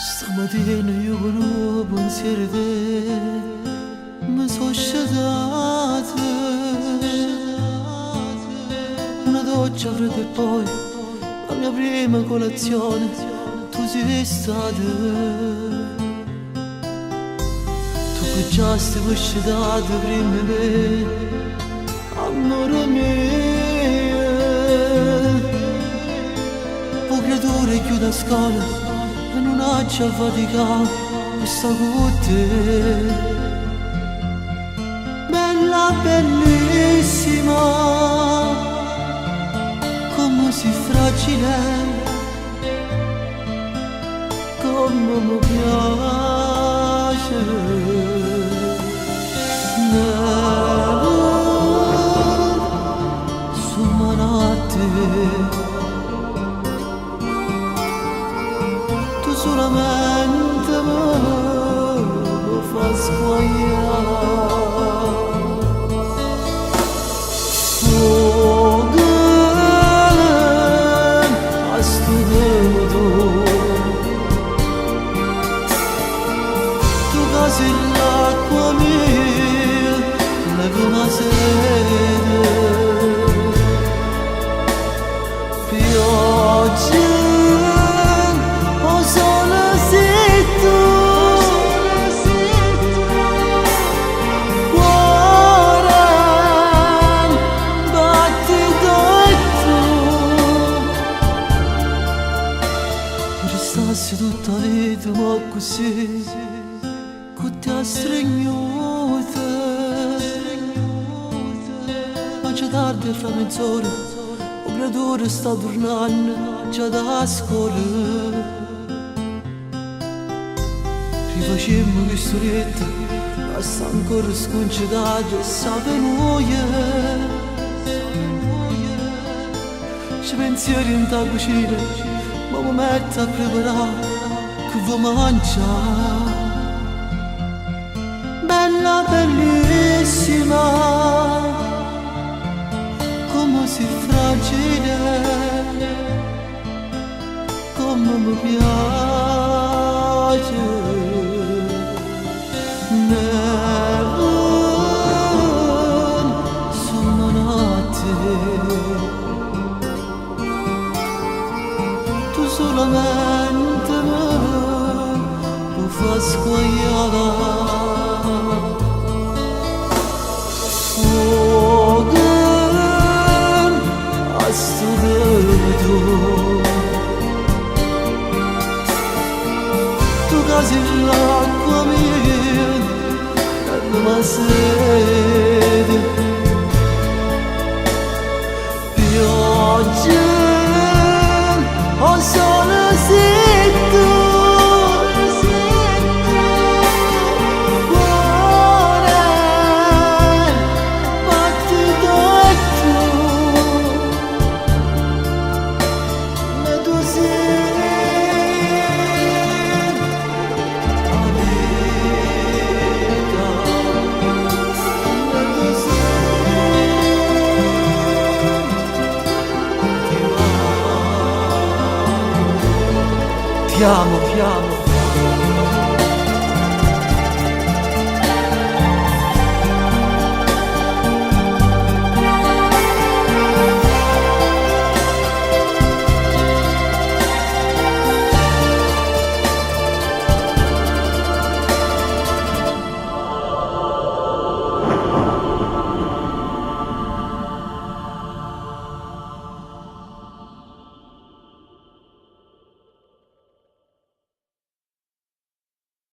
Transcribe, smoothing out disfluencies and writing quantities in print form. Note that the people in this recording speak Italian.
Stamattina io con un pensiero di te mi sono scedato. Una doccia fredda e poi la mia prima colazione tu sei stata. Tu che già stai scedato prima di me, amore mio. O creatura chiude a scuola e non ha già faticato per sta con te. Bella, bellissima, come si fragile, come mi piace. Neve su manate, solamente me fa sbagliare. Fuoco a studiato, tu casi l'acqua mia, la come sede, pioggia. Restassi tutta la vita ma così, con te stregnuta. Ma già tardi fra mezz'ora, un creatore sta tornando già da scuola. Rifacemmo che storietta, ma sta ancora sconcitata e sa noia. Ci pensieri in ta cucina, ma mi metto a preparare che vuoi mangiare. Bella, bellissima, come si fragile, come mi piace. Neve su manate, tu solamente mi fa squagliare. Fuoco a studiato, tu casi l'acqua mia e ma sede, pioggia o sole zitto, cuore battito e tu sei la vita, tu sei ti amo, ti amo.